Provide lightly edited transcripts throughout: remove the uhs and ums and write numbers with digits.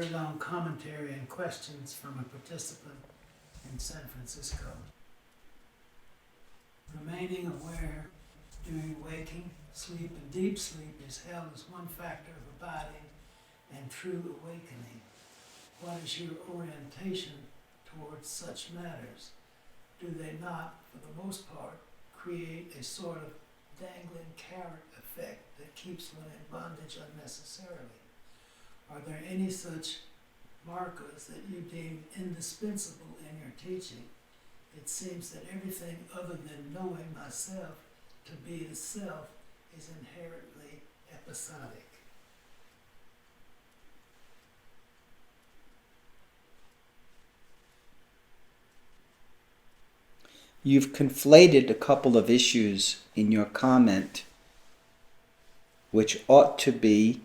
commented on commentary and questions from a participant in San Francisco. Remaining aware during waking, sleep, and deep sleep is held as one factor of abiding and true awakening. What is your orientation towards such matters? Do they not, for the most part, create a sort of dangling carrot effect that keeps one in bondage unnecessarily? Are there any such markers that you deem indispensable in your teaching? It seems that everything other than knowing myself to be the self is inherently episodic. You've conflated a couple of issues in your comment, which ought to be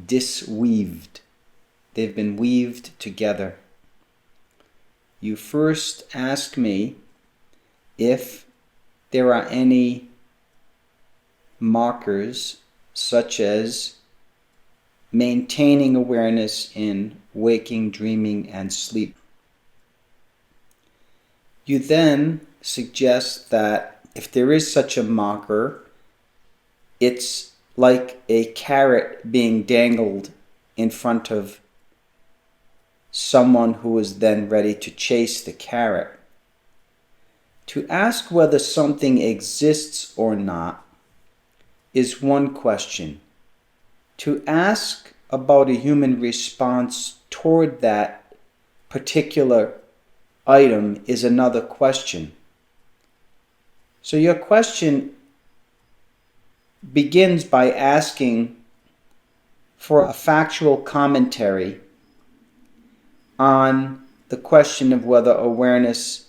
disweaved. They've been weaved together. You first ask me if there are any markers such as maintaining awareness in waking, dreaming, and sleep. You then suggest that if there is such a marker, it's like a carrot being dangled in front of someone who is then ready to chase the carrot. To ask whether something exists or not is one question. To ask about a human response toward that particular item is another question. So your question begins by asking for a factual commentary on the question of whether awareness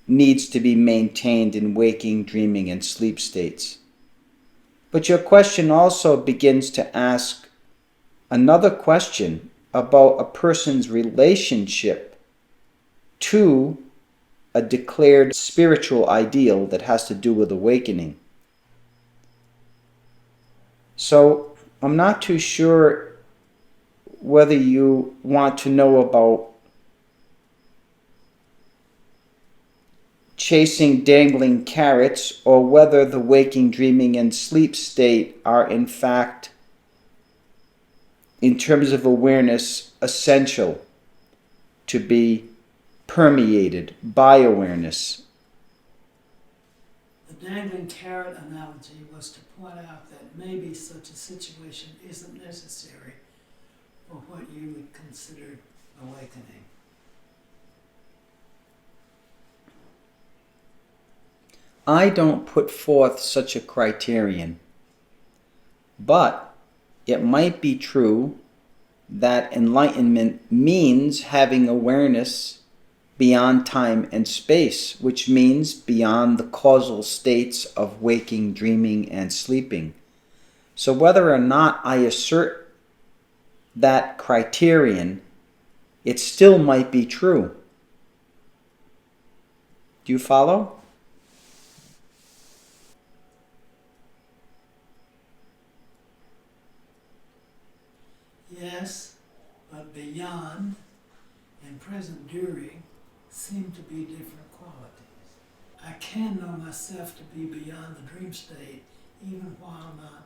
needs to be maintained in waking, dreaming, and sleep states. But your question also begins to ask another question about a person's relationship to a declared spiritual ideal that has to do with awakening. So I'm not too sure whether you want to know about chasing dangling carrots or whether the waking, dreaming, and sleep state are in fact, in terms of awareness, essential to be permeated by awareness. The dangling carrot analogy was to point out that maybe such a situation isn't necessary for what you would consider awakening. I don't put forth such a criterion, but it might be true that enlightenment means having awareness beyond time and space, which means beyond the causal states of waking, dreaming, and sleeping. So whether or not I assert that criterion, it still might be true. Do you follow? Yes, but beyond and present during seem to be different qualities. I can know myself to be beyond the dream state even while not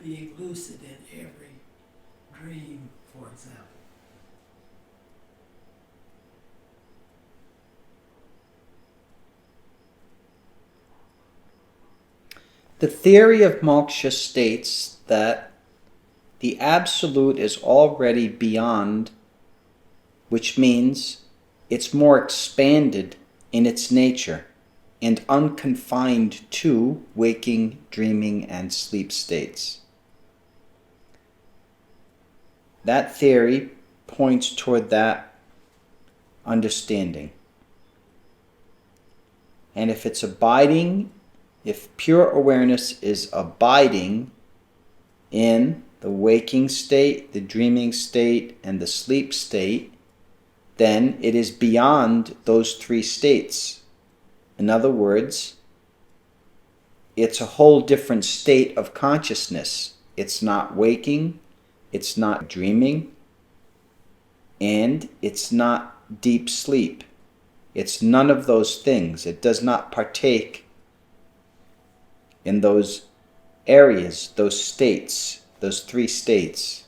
being lucid in every dream, for example. The theory of moksha states that the absolute is already beyond, which means it's more expanded in its nature and unconfined to waking, dreaming, and sleep states. That theory points toward that understanding. And if it's abiding, if pure awareness is abiding in the waking state, the dreaming state, and the sleep state, then it is beyond those three states. In other words, it's a whole different state of consciousness. It's not waking, it's not dreaming, and it's not deep sleep. It's none of those things. It does not partake in those areas, those states, those three states.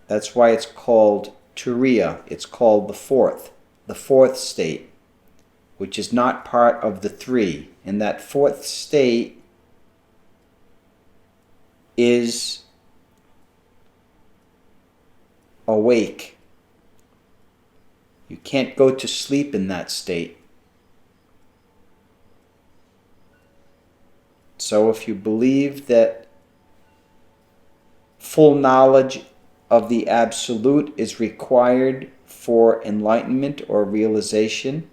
That's why it's called Turiya. It's called the fourth state, which is not part of the three. And that fourth state is awake. You can't go to sleep in that state. So if you believe that full knowledge of the Absolute is required for enlightenment or realization,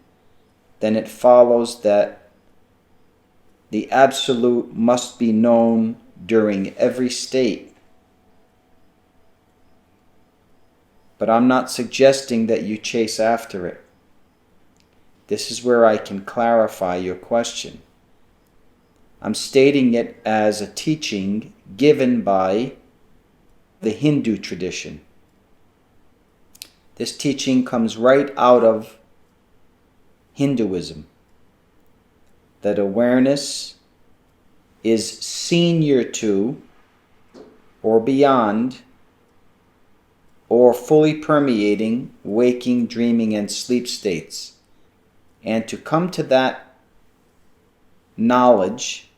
then it follows that the Absolute must be known during every state. But I'm not suggesting that you chase after it. This is where I can clarify your question. I'm stating it as a teaching given by the Hindu tradition. This teaching comes right out of Hinduism, that awareness is senior to, or beyond, or fully permeating waking, dreaming, and sleep states. And to come to that knowledge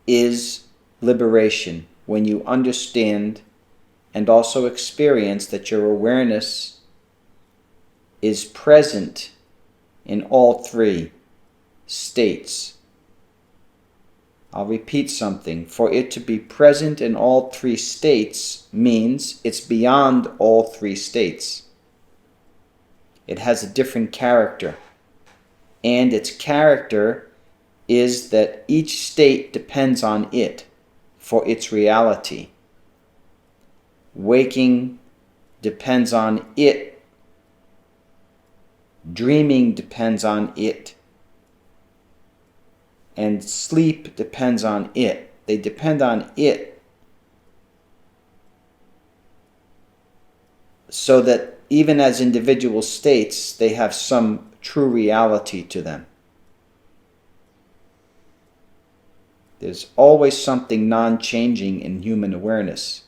is liberation, when you understand and also experience that your awareness is present in all three states. I'll repeat something. For it to be present in all three states means it's beyond all three states. It has a different character. And its character is that each state depends on it for its reality. Waking depends on it. Dreaming depends on it. And sleep depends on it. They depend on it so that even as individual states, they have some true reality to them. There's always something non-changing in human awareness.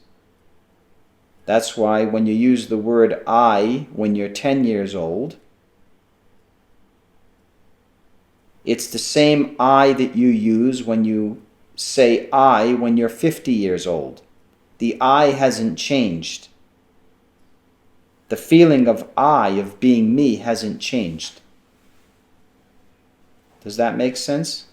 That's why when you use the word I when you're 10 years old, it's the same I that you use when you say I when you're 50 years old. The I hasn't changed. The feeling of I, of being me, hasn't changed. Does that make sense?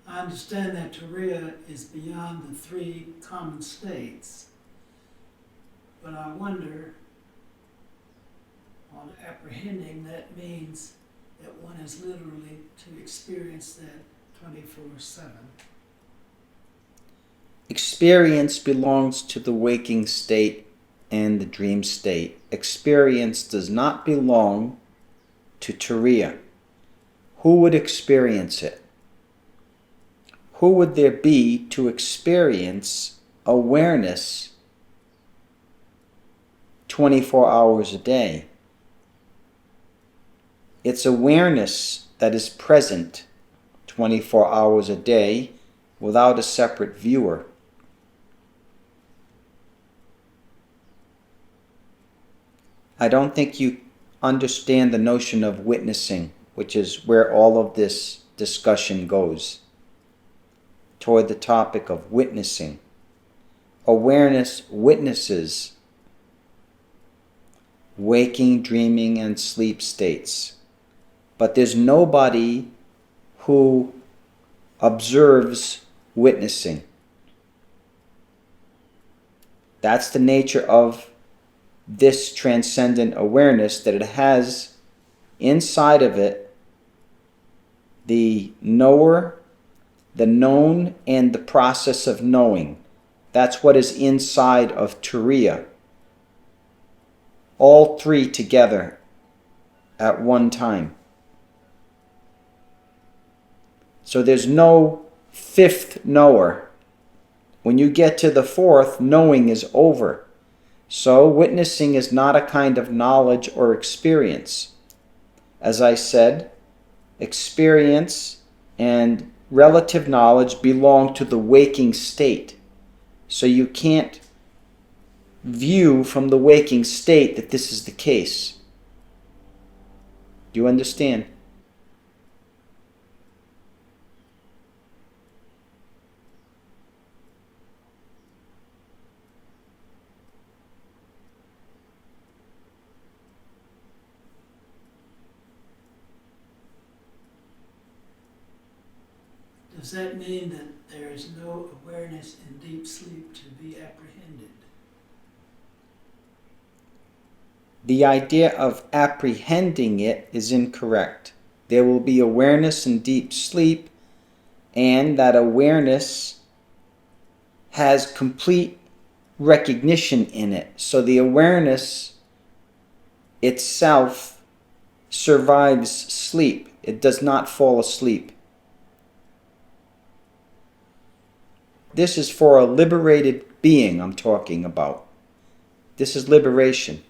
I understand that Turiya is beyond the three common states, but I wonder, on apprehending, that means that one is literally to experience that 24/7. Experience belongs to the waking state and the dream state. Experience does not belong to Turiya. Who would experience it? Who would there be to experience awareness 24 hours a day? It's awareness that is present 24 hours a day without a separate viewer. I don't think you understand the notion of witnessing, which is where all of this discussion goes, toward the topic of witnessing. Awareness witnesses waking, dreaming, and sleep states. But there's nobody who observes witnessing. That's the nature of this transcendent awareness, that it has inside of it the knower, the known, and the process of knowing. That's what is inside of Turiya. All three together at one time. So there's no fifth knower. When you get to the fourth, knowing is over. So witnessing is not a kind of knowledge or experience. As I said, experience and relative knowledge belong to the waking state. So you can't view from the waking state that this is the case. Do you understand? Does that mean that there is no awareness in deep sleep to be apprehended? The idea of apprehending it is incorrect. There will be awareness in deep sleep, and that awareness has complete recognition in it. So the awareness itself survives sleep. It does not fall asleep. This is for a liberated being I'm talking about. This is liberation.